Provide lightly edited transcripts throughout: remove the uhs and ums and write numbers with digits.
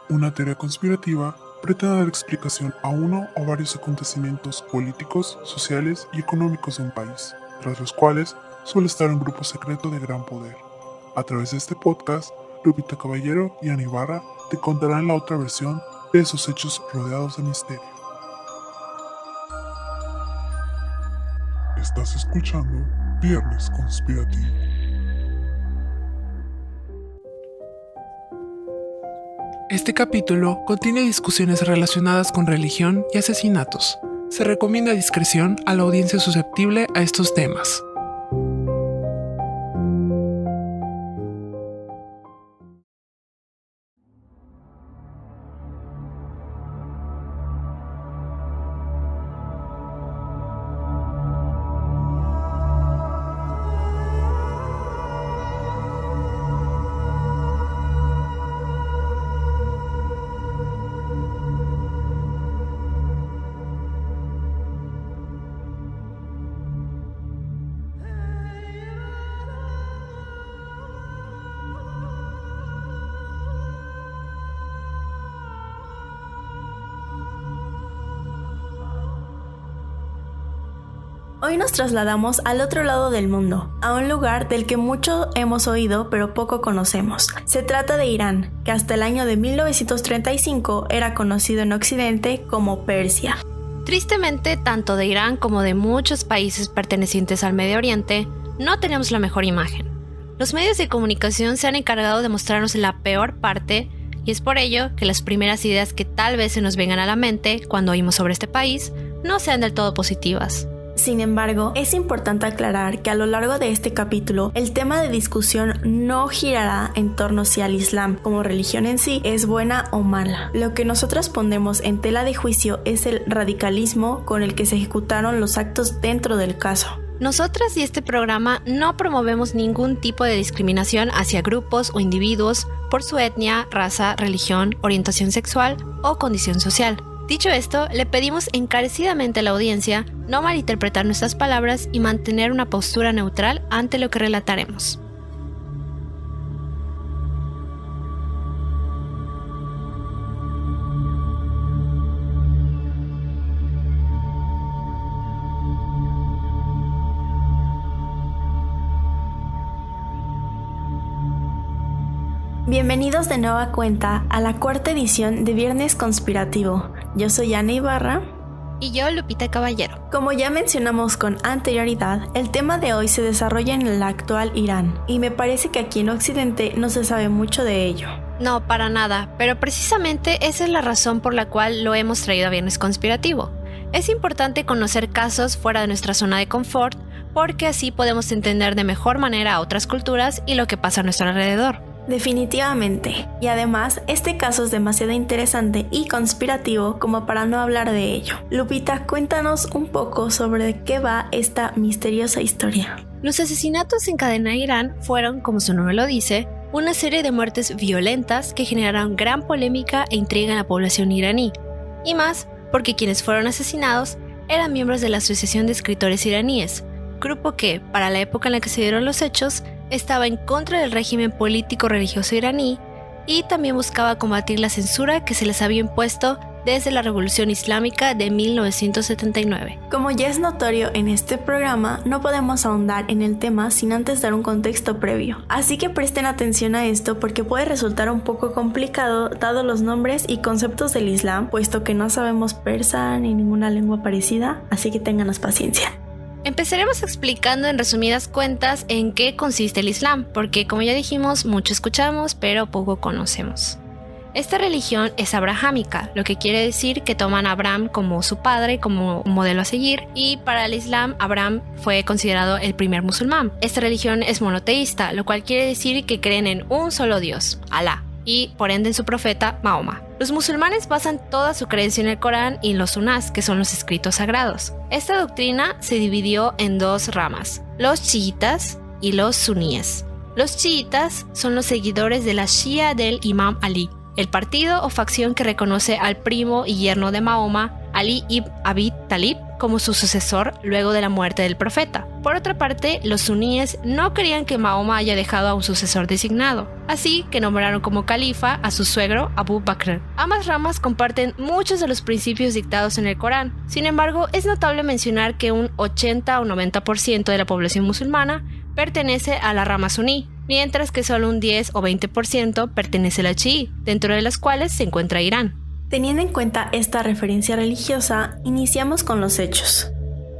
Una teoría conspirativa pretende dar explicación a uno o varios acontecimientos políticos, sociales y económicos de un país, tras los cuales suele estar un grupo secreto de gran poder. A través de este podcast, Lupita Caballero y Ana Ibarra te contarán la otra versión de esos hechos rodeados de misterio. Estás escuchando Viernes Conspirativo. Este capítulo contiene discusiones relacionadas con religión y asesinatos. Se recomienda discreción a la audiencia susceptible a estos temas. Hoy nos trasladamos al otro lado del mundo, a un lugar del que mucho hemos oído pero poco conocemos. Se trata de Irán, que hasta el año de 1935 era conocido en Occidente como Persia. Tristemente, tanto de Irán como de muchos países pertenecientes al Medio Oriente, no tenemos la mejor imagen. Los medios de comunicación se han encargado de mostrarnos la peor parte, y es por ello que las primeras ideas que tal vez se nos vengan a la mente cuando oímos sobre este país no sean del todo positivas. Sin embargo, es importante aclarar que a lo largo de este capítulo, el tema de discusión no girará en torno si al Islam como religión en sí es buena o mala. Lo que nosotras pondremos en tela de juicio es el radicalismo con el que se ejecutaron los actos dentro del caso. Nosotras y este programa no promovemos ningún tipo de discriminación hacia grupos o individuos por su etnia, raza, religión, orientación sexual o condición social. Dicho esto, le pedimos encarecidamente a la audiencia no malinterpretar nuestras palabras y mantener una postura neutral ante lo que relataremos. Bienvenidos de nueva cuenta a la cuarta edición de Viernes Conspirativo. Yo soy Ana Ibarra. Y yo, Lupita Caballero. Como ya mencionamos con anterioridad, el tema de hoy se desarrolla en el actual Irán, y me parece que aquí en Occidente no se sabe mucho de ello. No, para nada, pero precisamente esa es la razón por la cual lo hemos traído a Viernes Conspirativo. Es importante conocer casos fuera de nuestra zona de confort, porque así podemos entender de mejor manera a otras culturas y lo que pasa a nuestro alrededor. Definitivamente. Y además, este caso es demasiado interesante y conspirativo como para no hablar de ello. Lupita, cuéntanos un poco sobre de qué va esta misteriosa historia. Los asesinatos en cadena de Irán fueron, como su nombre lo dice, una serie de muertes violentas que generaron gran polémica e intriga en la población iraní. Y más, porque quienes fueron asesinados eran miembros de la Asociación de Escritores Iraníes, grupo que, para la época en la que se dieron los hechos, estaba en contra del régimen político-religioso iraní y también buscaba combatir la censura que se les había impuesto desde la Revolución Islámica de 1979. Como ya es notorio en este programa, no podemos ahondar en el tema sin antes dar un contexto previo. Así que presten atención a esto porque puede resultar un poco complicado dado los nombres y conceptos del Islam, puesto que no sabemos persa ni ninguna lengua parecida, así que ténganos paciencia. Empezaremos explicando en resumidas cuentas en qué consiste el Islam, porque como ya dijimos, mucho escuchamos, pero poco conocemos. Esta religión es abrahámica, lo que quiere decir que toman a Abraham como su padre, como un modelo a seguir, y para el Islam, Abraham fue considerado el primer musulmán. Esta religión es monoteísta, lo cual quiere decir que creen en un solo Dios, Alá, y por ende en su profeta, Mahoma. Los musulmanes basan toda su creencia en el Corán y los sunás, que son los escritos sagrados. Esta doctrina se dividió en dos ramas, los chiitas y los suníes. Los chiitas son los seguidores de la Shia del Imam Ali, el partido o facción que reconoce al primo y yerno de Mahoma, Ali ibn Abi Talib, como su sucesor luego de la muerte del profeta. Por otra parte, los suníes no querían que Mahoma haya dejado a un sucesor designado, así que nombraron como califa a su suegro Abu Bakr. Ambas ramas comparten muchos de los principios dictados en el Corán. Sin embargo, es notable mencionar que un 80 o 90% de la población musulmana pertenece a la rama suní, mientras que solo un 10 o 20% pertenece a la chií, dentro de las cuales se encuentra Irán. Teniendo en cuenta esta referencia religiosa, iniciamos con los hechos.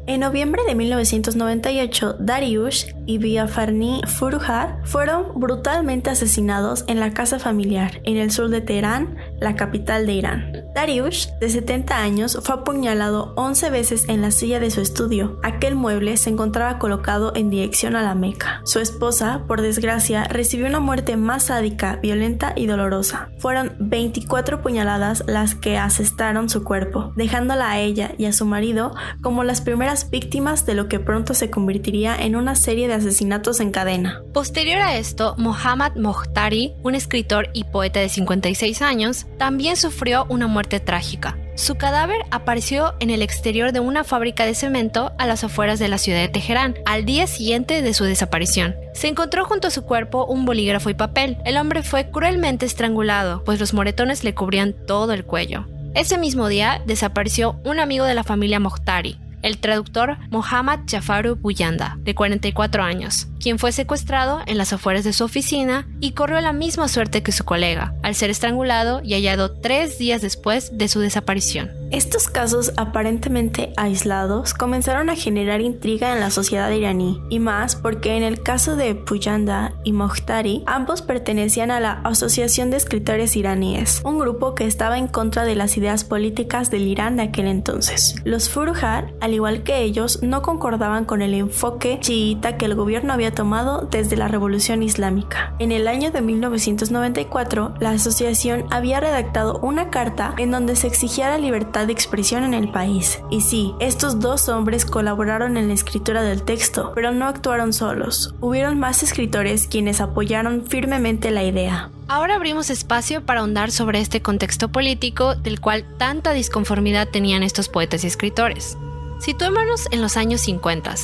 En noviembre de 1998, Dariush y Biafarni Furujar fueron brutalmente asesinados en la casa familiar en el sur de Teherán, la capital de Irán. Dariush, de 70 años, fue apuñalado 11 veces en la silla de su estudio. Aquel mueble se encontraba colocado en dirección a la Meca. Su esposa, por desgracia, recibió una muerte más sádica, violenta y dolorosa. Fueron 24 puñaladas las que asestaron su cuerpo, dejándola a ella y a su marido como las primeras víctimas de lo que pronto se convertiría en una serie de asesinatos en cadena. Posterior a esto, Mohammad Mokhtari, un escritor y poeta de 56 años, también sufrió una muerte trágica. Su cadáver apareció en el exterior de una fábrica de cemento a las afueras de la ciudad de Teherán, al día siguiente de su desaparición. Se encontró junto a su cuerpo un bolígrafo y papel. El hombre fue cruelmente estrangulado, pues los moretones le cubrían todo el cuello. Ese mismo día desapareció un amigo de la familia Mokhtari, el traductor Mohammad Jafaru Buyanda, de 44 años, quien fue secuestrado en las afueras de su oficina y corrió la misma suerte que su colega, al ser estrangulado y hallado 3 días después de su desaparición. Estos casos aparentemente aislados comenzaron a generar intriga en la sociedad iraní, y más porque en el caso de Buyanda y Mokhtari, ambos pertenecían a la Asociación de Escritores Iraníes, un grupo que estaba en contra de las ideas políticas del Irán de aquel entonces. Los Furujar, al igual que ellos, no concordaban con el enfoque chiita que el gobierno había tomado desde la Revolución Islámica. En el año de 1994, la asociación había redactado una carta en donde se exigía la libertad de expresión en el país. Y sí, estos dos hombres colaboraron en la escritura del texto, pero no actuaron solos. Hubieron más escritores quienes apoyaron firmemente la idea. Ahora abrimos espacio para ahondar sobre este contexto político del cual tanta disconformidad tenían estos poetas y escritores. Situémonos en los años 50.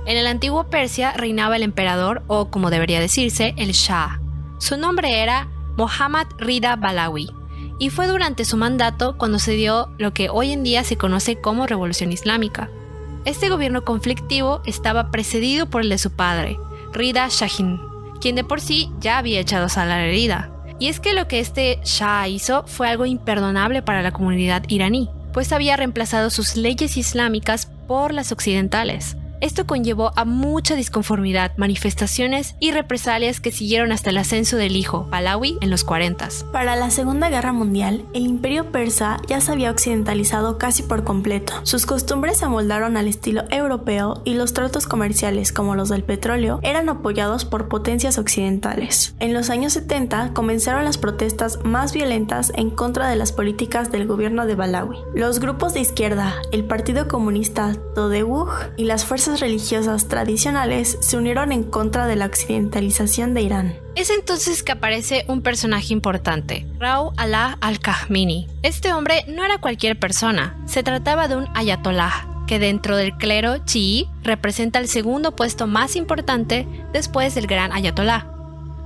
En el antiguo Persia reinaba el emperador, o como debería decirse, el Shah. Su nombre era Mohammad Rida Pahlavi, y fue durante su mandato cuando se dio lo que hoy en día se conoce como Revolución Islámica. Este gobierno conflictivo estaba precedido por el de su padre, Rida Shahin, quien de por sí ya había echado sal a la herida. Y es que lo que este Shah hizo fue algo imperdonable para la comunidad iraní, pues había reemplazado sus leyes islámicas por las occidentales. Esto conllevó a mucha disconformidad, manifestaciones y represalias que siguieron hasta el ascenso del hijo, Pahlavi, en los 40s. Para la Segunda Guerra Mundial, el imperio persa ya se había occidentalizado casi por completo. Sus costumbres se amoldaron al estilo europeo y los tratos comerciales, como los del petróleo, eran apoyados por potencias occidentales. En los años 70 comenzaron las protestas más violentas en contra de las políticas del gobierno de Pahlavi. Los grupos de izquierda, el Partido Comunista Todewuj y las fuerzas religiosas tradicionales se unieron en contra de la occidentalización de Irán. Es entonces que aparece un personaje importante, Rao Allah al-Khamenei. Este hombre no era cualquier persona, se trataba de un ayatollah, que dentro del clero chií representa el segundo puesto más importante después del gran ayatollah.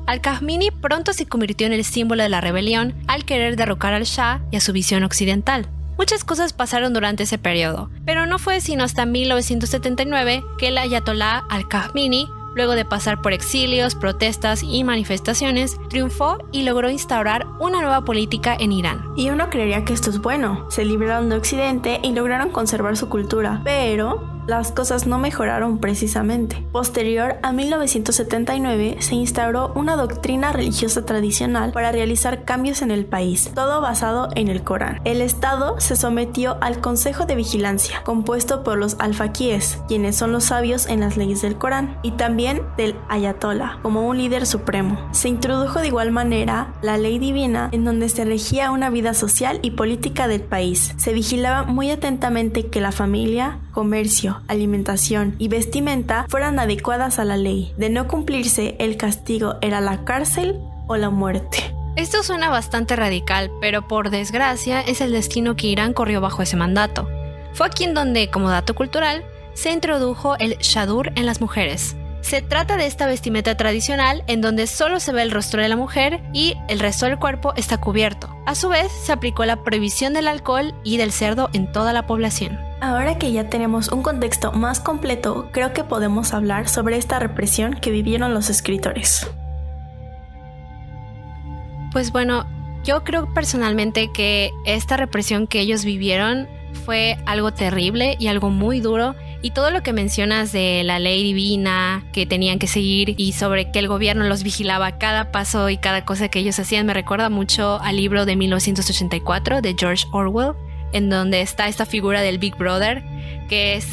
Al-Khamenei pronto se convirtió en el símbolo de la rebelión al querer derrocar al Shah y a su visión occidental. Muchas cosas pasaron durante ese periodo, pero no fue sino hasta 1979 que el ayatollah al-Khamenei, luego de pasar por exilios, protestas y manifestaciones, triunfó y logró instaurar una nueva política en Irán. Y uno creería que esto es bueno. Se libraron de Occidente y lograron conservar su cultura, pero las cosas no mejoraron precisamente. Posterior a 1979 se instauró una doctrina religiosa tradicional para realizar cambios en el país, todo basado en el Corán. El Estado se sometió al Consejo de Vigilancia, compuesto por los alfaquíes, quienes son los sabios en las leyes del Corán, y también del ayatollah, como un líder supremo. Se introdujo de igual manera la ley divina, en donde se regía una vida social y política del país. Se vigilaba muy atentamente que la familia, comercio, alimentación y vestimenta fueran adecuadas a la ley. De no cumplirse, el castigo era la cárcel o la muerte. Esto suena bastante radical, pero por desgracia es el destino que Irán corrió bajo ese mandato. Fue aquí en donde, como dato cultural, se introdujo el shadur en las mujeres. Se trata de esta vestimenta tradicional en donde solo se ve el rostro de la mujer y el resto del cuerpo está cubierto. A su vez, se aplicó la prohibición del alcohol y del cerdo en toda la población. Ahora que ya tenemos un contexto más completo, creo que podemos hablar sobre esta represión que vivieron los escritores. Pues bueno, yo creo personalmente que esta represión que ellos vivieron fue algo terrible y algo muy duro, y todo lo que mencionas de la ley divina que tenían que seguir y sobre que el gobierno los vigilaba cada paso y cada cosa que ellos hacían me recuerda mucho al libro de 1984 de George Orwell, en donde está esta figura del Big Brother, que es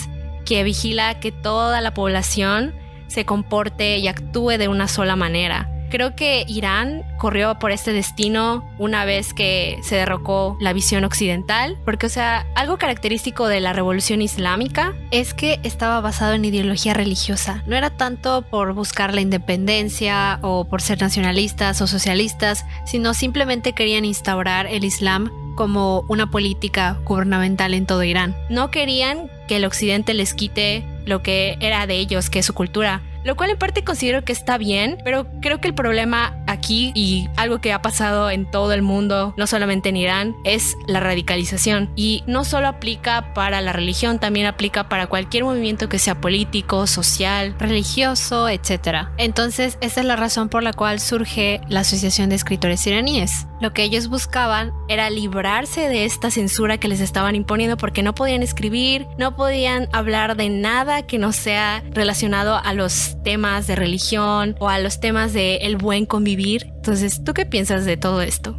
que vigila que toda la población se comporte y actúe de una sola manera. Creo que Irán corrió por este destino una vez que se derrocó la visión occidental, porque, algo característico de la revolución islámica es que estaba basado en ideología religiosa. No era tanto por buscar la independencia o por ser nacionalistas o socialistas, sino simplemente querían instaurar el Islam como una política gubernamental en todo Irán. No querían que el occidente les quite lo que era de ellos, que es su cultura, lo cual en parte considero que está bien, pero creo que el problema aquí, y algo que ha pasado en todo el mundo, no solamente en Irán, es la radicalización. Y no solo aplica para la religión, también aplica para cualquier movimiento que sea político, social, religioso, etc. Entonces, esa es la razón por la cual surge la Asociación de Escritores Iraníes. Lo que ellos buscaban era librarse de esta censura que les estaban imponiendo, porque no podían escribir, no podían hablar de nada que no sea relacionado a los temas de religión o a los temas de el buen convivir. Entonces, ¿tú qué piensas de todo esto?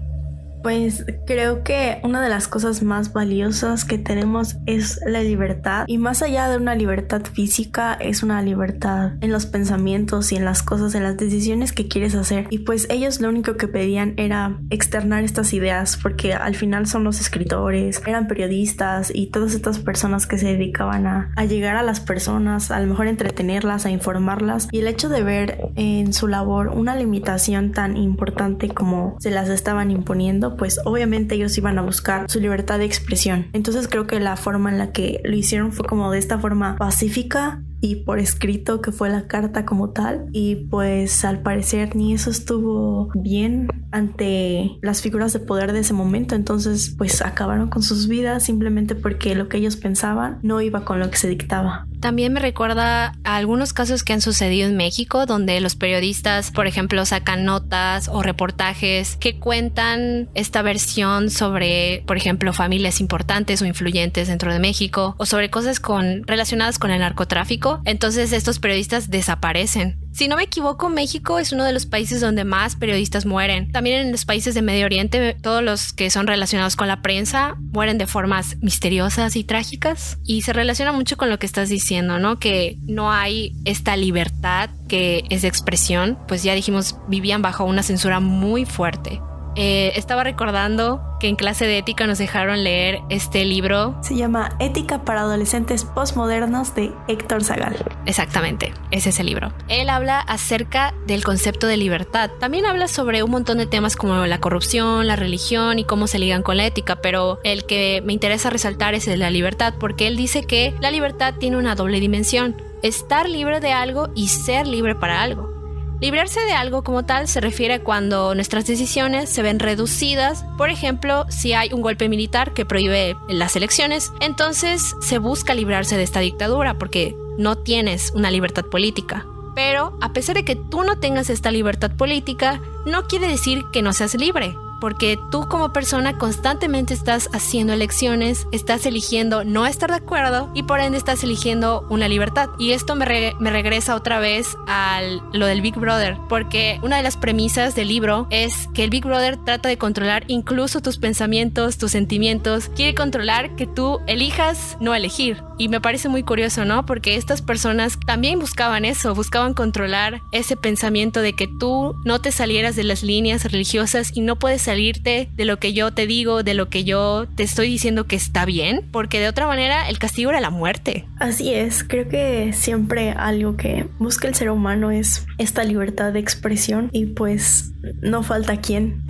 Pues creo que una de las cosas más valiosas que tenemos es la libertad, y más allá de una libertad física es una libertad en los pensamientos y en las cosas, en las decisiones que quieres hacer. Y pues ellos lo único que pedían era externar estas ideas, porque al final son los escritores, eran periodistas y todas estas personas que se dedicaban a llegar a las personas, a lo mejor entretenerlas, a informarlas, y el hecho de ver en su labor una limitación tan importante como se las estaban imponiendo, pues obviamente ellos iban a buscar su libertad de expresión. Entonces creo que la forma en la que lo hicieron fue como de esta forma pacífica y por escrito, que fue la carta como tal, y pues al parecer ni eso estuvo bien ante las figuras de poder de ese momento. Entonces pues acabaron con sus vidas simplemente porque lo que ellos pensaban no iba con lo que se dictaba. También me recuerda a algunos casos que han sucedido en México, donde los periodistas, por ejemplo, sacan notas o reportajes que cuentan esta versión sobre, por ejemplo, familias importantes o influyentes dentro de México, o sobre cosas relacionadas con el narcotráfico. Entonces estos periodistas desaparecen. Si no me equivoco, México es uno de los países donde más periodistas mueren. También en los países de Medio Oriente, todos los que son relacionados con la prensa mueren de formas misteriosas y trágicas. Y se relaciona mucho con lo que estás diciendo, ¿no? Que no hay esta libertad que es de expresión. Pues ya dijimos, vivían bajo una censura muy fuerte. Estaba recordando que en clase de ética nos dejaron leer este libro. Se llama Ética para Adolescentes Postmodernos, de Héctor Zagal. Exactamente, ese es el libro. Él habla acerca del concepto de libertad. También habla sobre un montón de temas como la corrupción, la religión y cómo se ligan con la ética, pero el que me interesa resaltar es el de la libertad, porque él dice que la libertad tiene una doble dimensión: estar libre de algo y ser libre para algo. Librarse de algo como tal se refiere a cuando nuestras decisiones se ven reducidas. Por ejemplo, si hay un golpe militar que prohíbe las elecciones, entonces se busca librarse de esta dictadura porque no tienes una libertad política. Pero a pesar de que tú no tengas esta libertad política, no quiere decir que no seas libre, porque tú como persona constantemente estás haciendo elecciones, estás eligiendo no estar de acuerdo y por ende estás eligiendo una libertad. Y esto me regresa otra vez a lo del Big Brother, porque una de las premisas del libro es que el Big Brother trata de controlar incluso tus pensamientos, tus sentimientos, quiere controlar que tú elijas no elegir. Y me parece muy curioso, ¿no? Porque estas personas también buscaban eso, buscaban controlar ese pensamiento de que tú no te salieras de las líneas religiosas y no puedes salirte de lo que yo te digo, de lo que yo te estoy diciendo que está bien, porque de otra manera el castigo era la muerte. Así es, creo que siempre algo que busca el ser humano es esta libertad de expresión, y pues no falta quien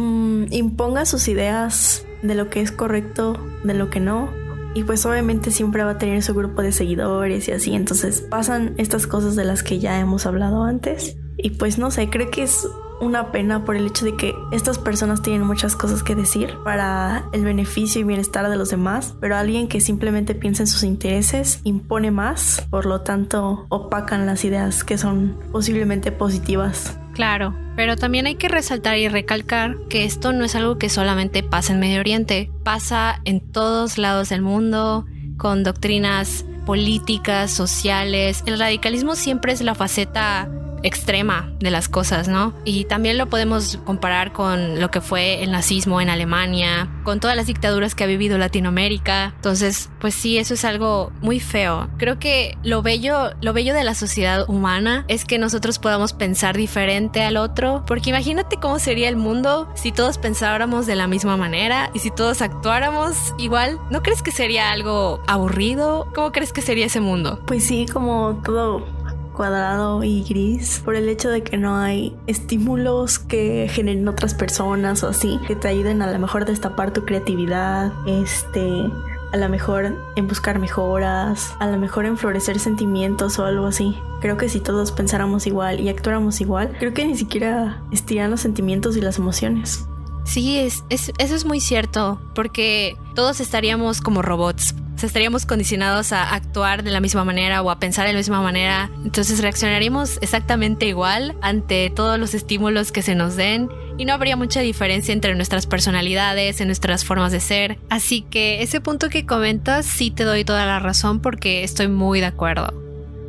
imponga sus ideas de lo que es correcto, de lo que no, y pues obviamente siempre va a tener su grupo de seguidores y así, entonces pasan estas cosas de las que ya hemos hablado antes y pues no sé, creo que es una pena por el hecho de que estas personas tienen muchas cosas que decir para el beneficio y bienestar de los demás, pero alguien que simplemente piensa en sus intereses impone más, por lo tanto opacan las ideas que son posiblemente positivas. Claro, pero también hay que resaltar y recalcar que esto no es algo que solamente pasa en Medio Oriente, pasa en todos lados del mundo, con doctrinas políticas, sociales. El radicalismo siempre es la faceta extrema de las cosas, ¿no? Y también lo podemos comparar con lo que fue el nazismo en Alemania, con todas las dictaduras que ha vivido Latinoamérica. Entonces, pues sí, eso es algo muy feo. Creo que lo bello de la sociedad humana es que nosotros podamos pensar diferente al otro, porque imagínate cómo sería el mundo si todos pensáramos de la misma manera y si todos actuáramos igual. ¿No crees que sería algo aburrido? ¿Cómo crees que sería ese mundo? Pues sí, como todo cuadrado y gris, por el hecho de que no hay estímulos que generen otras personas o así, que te ayuden a lo mejor a destapar tu creatividad, a lo mejor en buscar mejoras, a lo mejor en florecer sentimientos o algo así. Creo que si todos pensáramos igual y actuáramos igual, creo que ni siquiera estiran los sentimientos y las emociones. Sí, eso es muy cierto, porque todos estaríamos como robots. O sea, estaríamos condicionados a actuar de la misma manera o a pensar de la misma manera. Entonces reaccionaríamos exactamente igual ante todos los estímulos que se nos den y no habría mucha diferencia entre nuestras personalidades, en nuestras formas de ser. Así que ese punto que comentas sí te doy toda la razón porque estoy muy de acuerdo.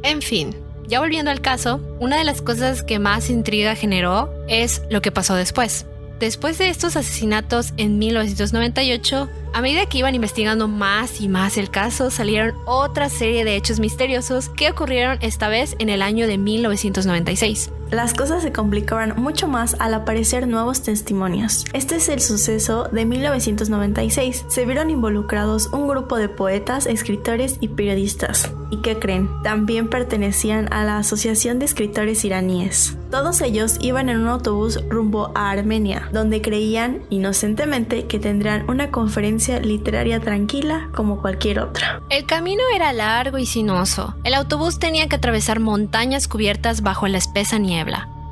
En fin, ya volviendo al caso, una de las cosas que más intriga generó es lo que pasó después. Después de estos asesinatos en 1998, a medida que iban investigando más y más el caso, salieron otra serie de hechos misteriosos que ocurrieron esta vez en el año de 1996. Las cosas se complicaban mucho más al aparecer nuevos testimonios. Este es el suceso de 1996. Se vieron involucrados un grupo de poetas, escritores y periodistas. ¿Y qué creen? También pertenecían a la Asociación de Escritores Iraníes. Todos ellos iban en un autobús rumbo a Armenia, donde creían inocentemente que tendrían una conferencia literaria tranquila como cualquier otra. El camino era largo y sinuoso. El autobús tenía que atravesar montañas cubiertas bajo la espesa niebla.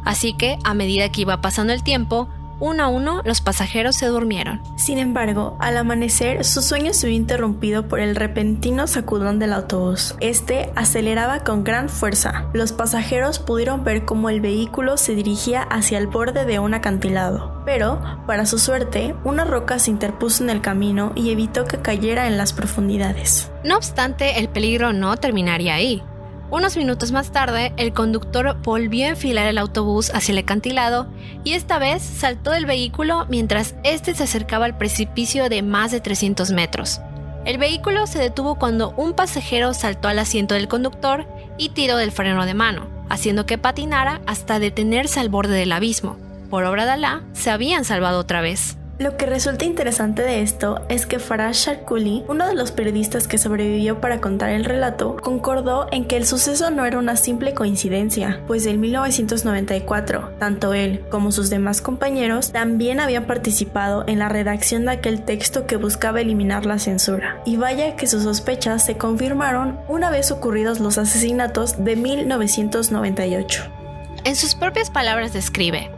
Así que, a medida que iba pasando el tiempo, uno a uno los pasajeros se durmieron. Sin embargo, al amanecer, su sueño se vio interrumpido por el repentino sacudón del autobús. Este aceleraba con gran fuerza. Los pasajeros pudieron ver cómo el vehículo se dirigía hacia el borde de un acantilado. Pero, para su suerte, una roca se interpuso en el camino y evitó que cayera en las profundidades. No obstante, el peligro no terminaría ahí. Unos minutos más tarde, el conductor volvió a enfilar el autobús hacia el acantilado y esta vez saltó del vehículo mientras este se acercaba al precipicio de más de 300 metros. El vehículo se detuvo cuando un pasajero saltó al asiento del conductor y tiró del freno de mano, haciendo que patinara hasta detenerse al borde del abismo. Por obra de Alá, se habían salvado otra vez. Lo que resulta interesante de esto es que Faraj Sharkuli, uno de los periodistas que sobrevivió para contar el relato, concordó en que el suceso no era una simple coincidencia, pues en 1994, tanto él como sus demás compañeros también habían participado en la redacción de aquel texto que buscaba eliminar la censura. Y vaya que sus sospechas se confirmaron una vez ocurridos los asesinatos de 1998. En sus propias palabras describe: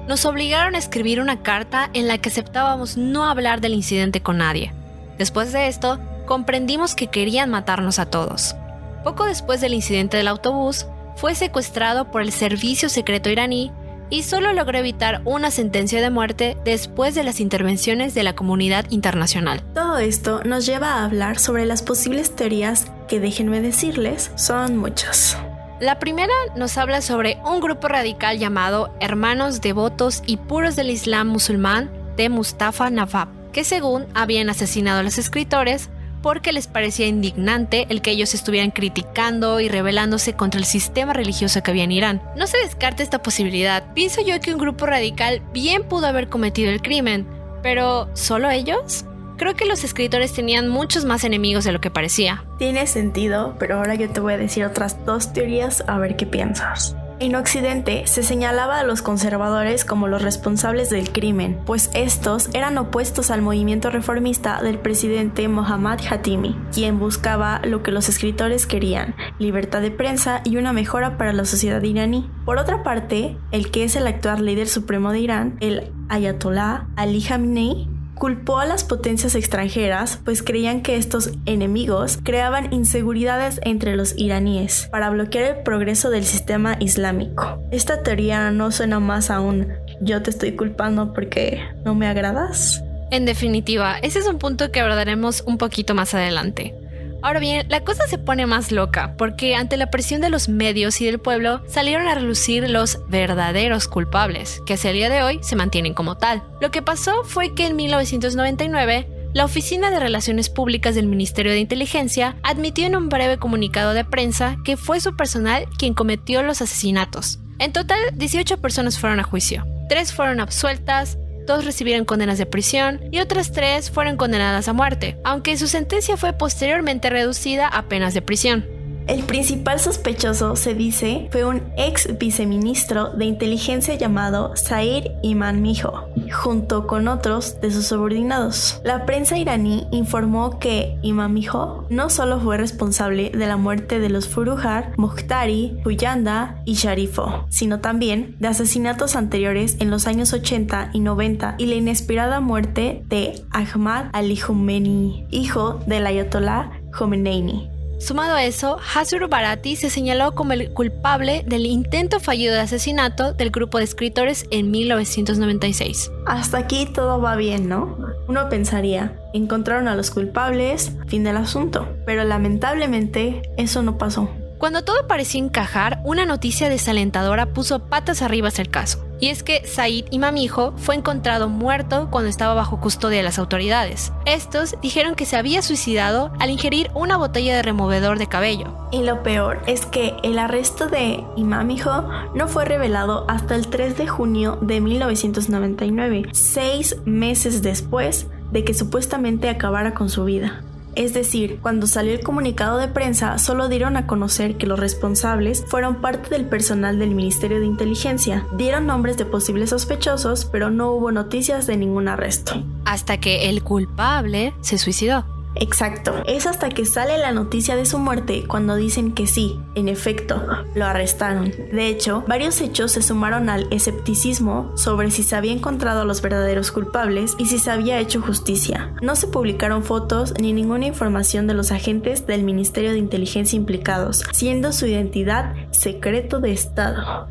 nos obligaron a escribir una carta en la que aceptábamos no hablar del incidente con nadie. Después de esto, comprendimos que querían matarnos a todos. Poco después del incidente del autobús, fue secuestrado por el servicio secreto iraní y solo logró evitar una sentencia de muerte después de las intervenciones de la comunidad internacional. Todo esto nos lleva a hablar sobre las posibles teorías que, déjenme decirles, son muchas. La primera nos habla sobre un grupo radical llamado Hermanos Devotos y Puros del Islam Musulmán de Mustafa Nawab, que según habían asesinado a los escritores porque les parecía indignante el que ellos estuvieran criticando y rebelándose contra el sistema religioso que había en Irán. No se descarta esta posibilidad. Pienso yo que un grupo radical bien pudo haber cometido el crimen, pero ¿solo ellos? Creo que los escritores tenían muchos más enemigos de lo que parecía. Tiene sentido, pero ahora yo te voy a decir otras dos teorías a ver qué piensas. En Occidente se señalaba a los conservadores como los responsables del crimen, pues estos eran opuestos al movimiento reformista del presidente Mohammad Khatami, quien buscaba lo que los escritores querían: libertad de prensa y una mejora para la sociedad iraní. Por otra parte, el que es el actual líder supremo de Irán, el Ayatollah Ali Khamenei, culpó a las potencias extranjeras, pues creían que estos enemigos creaban inseguridades entre los iraníes para bloquear el progreso del sistema islámico. Esta teoría no suena más a un "yo te estoy culpando porque no me agradas". En definitiva, ese es un punto que abordaremos un poquito más adelante. Ahora bien, la cosa se pone más loca, porque ante la presión de los medios y del pueblo salieron a relucir los verdaderos culpables, que hasta el día de hoy se mantienen como tal. Lo que pasó fue que en 1999, la Oficina de Relaciones Públicas del Ministerio de Inteligencia admitió en un breve comunicado de prensa que fue su personal quien cometió los asesinatos. En total, 18 personas fueron a juicio, 3 fueron absueltas, 2 recibieron condenas de prisión y otras 3 fueron condenadas a muerte, aunque su sentencia fue posteriormente reducida a penas de prisión. El principal sospechoso, se dice, fue un ex viceministro de inteligencia llamado Said Imam Mijo, junto con otros de sus subordinados. La prensa iraní informó que Imam Mijo no solo fue responsable de la muerte de los Furujar, Mokhtari, Puyanda y Sharifo, sino también de asesinatos anteriores en los años 80 y 90 y la inesperada muerte de Ahmad Ali Khomeini, hijo del Ayatollah Khomeini. Sumado a eso, Hasur Barati se señaló como el culpable del intento fallido de asesinato del grupo de escritores en 1996. Hasta aquí todo va bien, ¿no? Uno pensaría, encontraron a los culpables, fin del asunto, pero lamentablemente eso no pasó. Cuando todo parecía encajar, una noticia desalentadora puso patas arriba hacia el caso. Y es que Said Imam Mijo fue encontrado muerto cuando estaba bajo custodia de las autoridades. Estos dijeron que se había suicidado al ingerir una botella de removedor de cabello. Y lo peor es que el arresto de Imam Mijo no fue revelado hasta el 3 de junio de 1999, 6 meses después de que supuestamente acabara con su vida. Es decir, cuando salió el comunicado de prensa, solo dieron a conocer que los responsables fueron parte del personal del Ministerio de Inteligencia. Dieron nombres de posibles sospechosos, pero no hubo noticias de ningún arresto. Hasta que el culpable se suicidó. Exacto, es hasta que sale la noticia de su muerte cuando dicen que sí, en efecto, lo arrestaron. De hecho, varios hechos se sumaron al escepticismo sobre si se había encontrado a los verdaderos culpables y si se había hecho justicia. No se publicaron fotos ni ninguna información de los agentes del Ministerio de Inteligencia implicados, siendo su identidad secreto de Estado.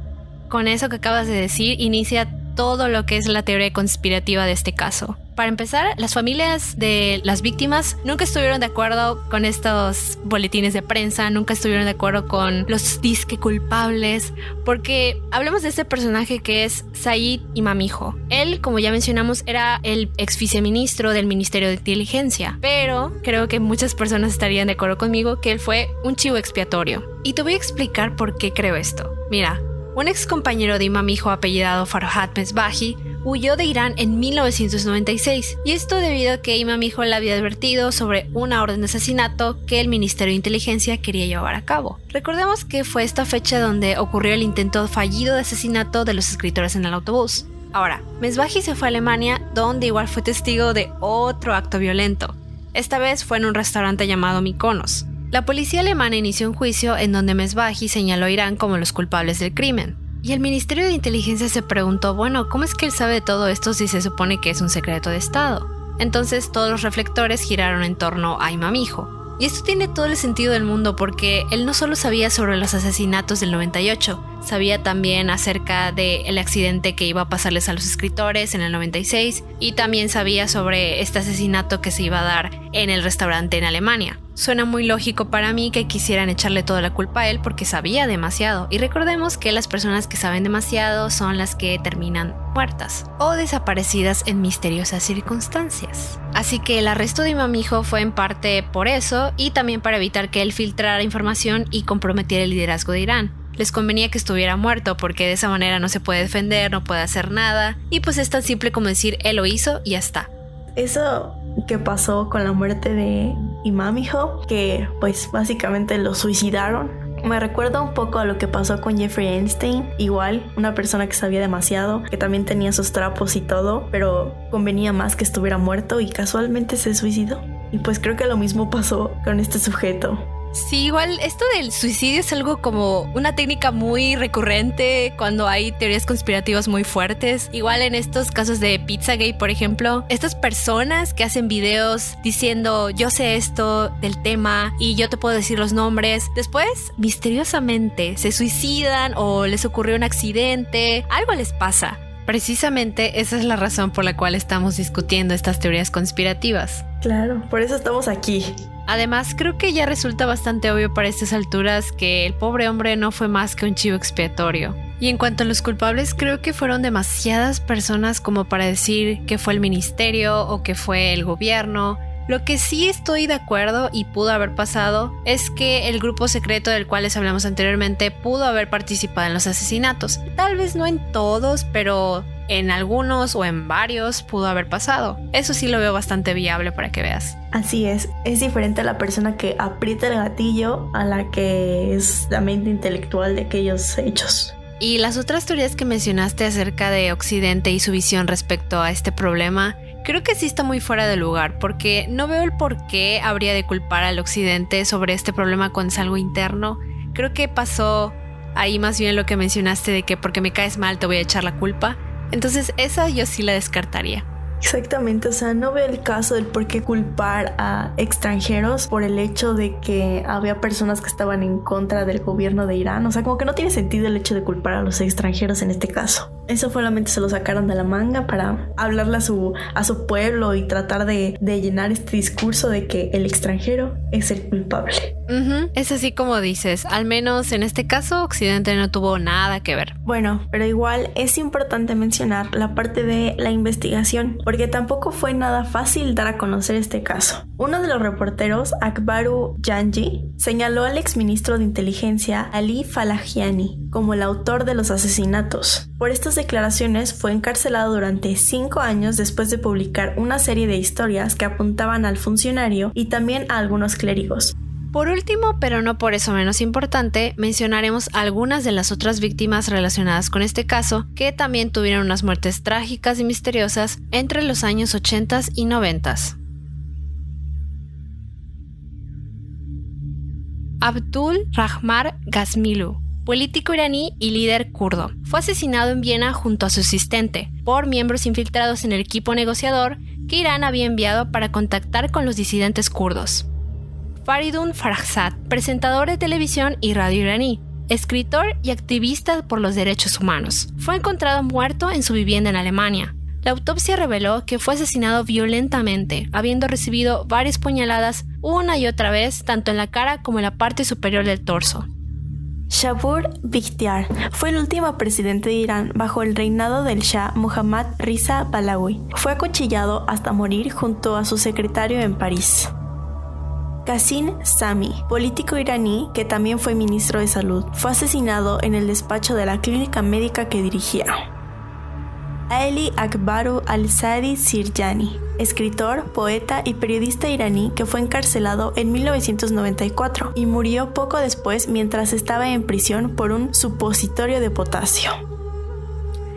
Con eso que acabas de decir, inicia todo lo que es la teoría conspirativa de este caso. Para empezar, las familias de las víctimas nunca estuvieron de acuerdo con estos boletines de prensa, nunca estuvieron de acuerdo con los disque culpables, porque hablamos de este personaje que es Said Imam Mijo. Él, como ya mencionamos, era el ex viceministro del Ministerio de Inteligencia, pero creo que muchas personas estarían de acuerdo conmigo que él fue un chivo expiatorio. Y te voy a explicar por qué creo esto. Mira, un ex compañero de Imam Mijo apellidado Farhad Mesbahi huyó de Irán en 1996, y esto debido a que Imam Mijo le había advertido sobre una orden de asesinato que el Ministerio de Inteligencia quería llevar a cabo. Recordemos que fue esta fecha donde ocurrió el intento fallido de asesinato de los escritores en el autobús. Ahora, Mesbahi se fue a Alemania, donde igual fue testigo de otro acto violento. Esta vez fue en un restaurante llamado Mykonos. La policía alemana inició un juicio en donde Mesbahi señaló a Irán como los culpables del crimen. Y el Ministerio de Inteligencia se preguntó, bueno, ¿cómo es que él sabe de todo esto si se supone que es un secreto de Estado? Entonces todos los reflectores giraron en torno a Imam Mijo. Y esto tiene todo el sentido del mundo porque él no solo sabía sobre los asesinatos del 98, sabía también acerca del accidente que iba a pasarles a los escritores en el 96 y también sabía sobre este asesinato que se iba a dar en el restaurante en Alemania. Suena muy lógico para mí que quisieran echarle toda la culpa a él porque sabía demasiado. Y recordemos que las personas que saben demasiado son las que terminan muertas o desaparecidas en misteriosas circunstancias. Así que el arresto de Imam Mijo fue en parte por eso y también para evitar que él filtrara información y comprometiera el liderazgo de Irán. Les convenía que estuviera muerto porque de esa manera no se puede defender, no puede hacer nada y pues es tan simple como decir él lo hizo y ya está. Eso que pasó con la muerte de Imam Mijo, que pues básicamente lo suicidaron, Me recuerda un poco a lo que pasó con Jeffrey Epstein, igual, una persona que sabía demasiado, que también tenía sus trapos y todo, pero convenía más que estuviera muerto y casualmente se suicidó. Y pues creo que lo mismo pasó con este sujeto. Sí, igual esto del suicidio es algo como una técnica muy recurrente cuando hay teorías conspirativas muy fuertes. Igual en estos casos de Pizzagate, por ejemplo, estas personas que hacen videos diciendo yo sé esto del tema y yo te puedo decir los nombres, después misteriosamente se suicidan o les ocurrió un accidente, algo les pasa. Precisamente esa es la razón por la cual estamos discutiendo estas teorías conspirativas. Claro, por eso estamos aquí. Además, creo que ya resulta bastante obvio para estas alturas que el pobre hombre no fue más que un chivo expiatorio. Y en cuanto a los culpables, creo que fueron demasiadas personas como para decir que fue el ministerio o que fue el gobierno. Lo que sí estoy de acuerdo y pudo haber pasado es que el grupo secreto del cual les hablamos anteriormente pudo haber participado en los asesinatos. Tal vez no en todos, pero en algunos o en varios pudo haber pasado. Eso sí lo veo bastante viable para que veas. Así es diferente a la persona que aprieta el gatillo a la que es la mente intelectual de aquellos hechos. Y las otras teorías que mencionaste acerca de Occidente y su visión respecto a este problema, creo que sí está muy fuera de lugar, porque no veo el por qué habría de culpar al Occidente sobre este problema cuando es algo interno. Creo que pasó ahí más bien lo que mencionaste de que porque me caes mal te voy a echar la culpa. Entonces esa yo sí la descartaría. Exactamente, o sea, no veo el caso del por qué culpar a extranjeros por el hecho de que había personas que estaban en contra del gobierno de Irán. O sea, como que no tiene sentido el hecho de culpar a los extranjeros en este caso. Eso solamente se lo sacaron de la manga para hablarle a su pueblo y tratar de llenar este discurso de que el extranjero es el culpable. Es así como dices, al menos en este caso Occidente no tuvo nada que ver. Bueno, pero igual es importante mencionar la parte de la investigación, porque tampoco fue nada fácil dar a conocer este caso. Uno de los reporteros, Akbaru Janji, señaló al exministro de inteligencia Ali Falahiani como el autor de los asesinatos. Por estas declaraciones fue encarcelado durante 5 años después de publicar una serie de historias que apuntaban al funcionario y también a algunos clérigos. Por último, pero no por eso menos importante, mencionaremos algunas de las otras víctimas relacionadas con este caso que también tuvieron unas muertes trágicas y misteriosas entre los años 80 y 90. Abdul Rahman Gazmilu, político iraní y líder kurdo, fue asesinado en Viena junto a su asistente por miembros infiltrados en el equipo negociador que Irán había enviado para contactar con los disidentes kurdos. Faridun Farhad, presentador de televisión y radio iraní, escritor y activista por los derechos humanos, fue encontrado muerto en su vivienda en Alemania. La autopsia reveló que fue asesinado violentamente, habiendo recibido varias puñaladas una y otra vez, tanto en la cara como en la parte superior del torso. Shabur Bikhtiar fue el último presidente de Irán bajo el reinado del Shah Mohammad Reza Pahlavi. Fue acuchillado hasta morir junto a su secretario en París. Qasim Sami, político iraní que también fue ministro de salud, fue asesinado en el despacho de la clínica médica que dirigía. Ali Akbaru al-Sadi Sirjani, escritor, poeta y periodista iraní que fue encarcelado en 1994 y murió poco después mientras estaba en prisión por un supositorio de potasio.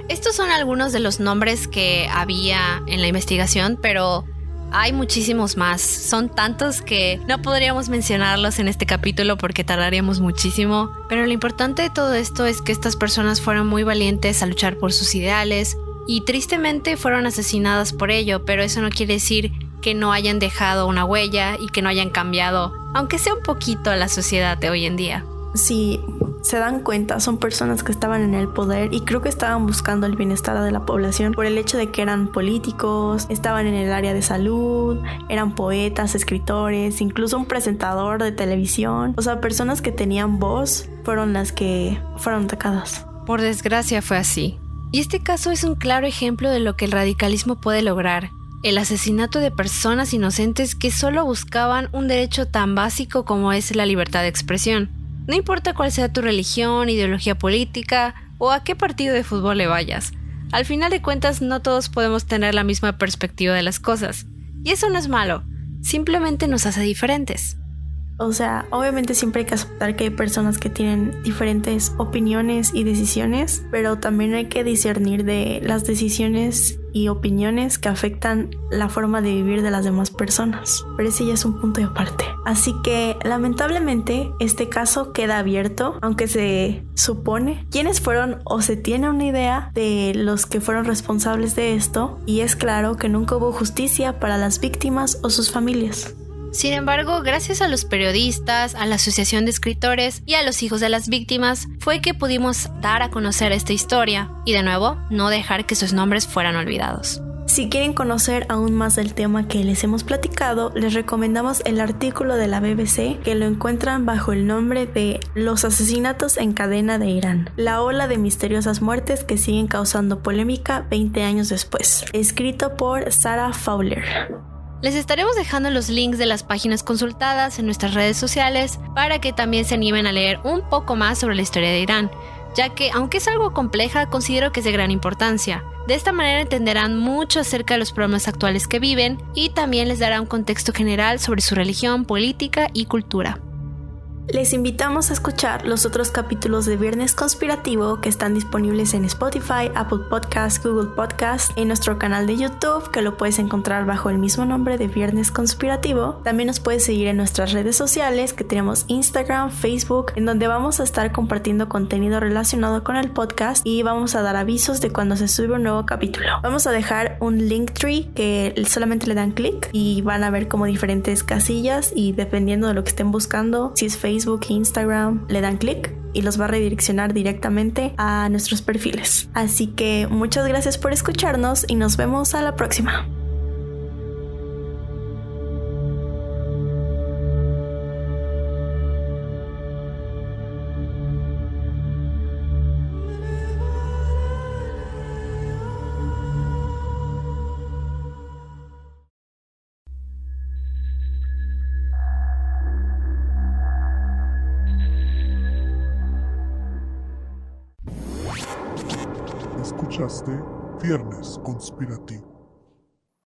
Estos son algunos de los nombres que había en la investigación, pero hay muchísimos más. Son tantos que no podríamos mencionarlos en este capítulo porque tardaríamos muchísimo. Pero lo importante de todo esto es que estas personas fueron muy valientes a luchar por sus ideales y tristemente fueron asesinadas por ello, pero eso no quiere decir que no hayan dejado una huella y que no hayan cambiado, aunque sea un poquito, a la sociedad de hoy en día. Sí, se dan cuenta, son personas que estaban en el poder y creo que estaban buscando el bienestar de la población por el hecho de que eran políticos, estaban en el área de salud, eran poetas, escritores, incluso un presentador de televisión. O sea, personas que tenían voz fueron las que fueron atacadas. Por desgracia fue así. Y este caso es un claro ejemplo de lo que el radicalismo puede lograr. El asesinato de personas inocentes que solo buscaban un derecho tan básico como es la libertad de expresión. No importa cuál sea tu religión, ideología política o a qué partido de fútbol le vayas. Al final de cuentas, no todos podemos tener la misma perspectiva de las cosas. Y eso no es malo, simplemente nos hace diferentes. O sea, obviamente siempre hay que aceptar que hay personas que tienen diferentes opiniones y decisiones, pero también hay que discernir de las decisiones y opiniones que afectan la forma de vivir de las demás personas. Pero ese ya es un punto de aparte. Así que lamentablemente este caso queda abierto, aunque se supone quiénes fueron o se tiene una idea de los que fueron responsables de esto, y es claro que nunca hubo justicia para las víctimas o sus familias. Sin embargo, gracias a los periodistas, a la Asociación de Escritores y a los hijos de las víctimas, fue que pudimos dar a conocer esta historia y, de nuevo, no dejar que sus nombres fueran olvidados. Si quieren conocer aún más del tema que les hemos platicado, les recomendamos el artículo de la BBC que lo encuentran bajo el nombre de Los asesinatos en cadena de Irán, la ola de misteriosas muertes que siguen causando polémica 20 años después, escrito por Sarah Fowler. Les estaremos dejando los links de las páginas consultadas en nuestras redes sociales para que también se animen a leer un poco más sobre la historia de Irán, ya que, aunque es algo compleja, considero que es de gran importancia. De esta manera entenderán mucho acerca de los problemas actuales que viven y también les dará un contexto general sobre su religión, política y cultura. Les invitamos a escuchar los otros capítulos de Viernes Conspirativo que están disponibles en Spotify, Apple Podcasts, Google Podcasts, en nuestro canal de YouTube, que lo puedes encontrar bajo el mismo nombre de Viernes Conspirativo. También nos puedes seguir en nuestras redes sociales, que tenemos Instagram, Facebook, en donde vamos a estar compartiendo contenido relacionado con el podcast y vamos a dar avisos de cuando se sube un nuevo capítulo. Vamos a dejar un Linktree que solamente le dan clic y van a ver como diferentes casillas, y dependiendo de lo que estén buscando, si es Facebook, Instagram, le dan clic y los va a redireccionar directamente a nuestros perfiles. Así que muchas gracias por escucharnos y nos vemos a la próxima. Escuchaste Viernes Conspirativo.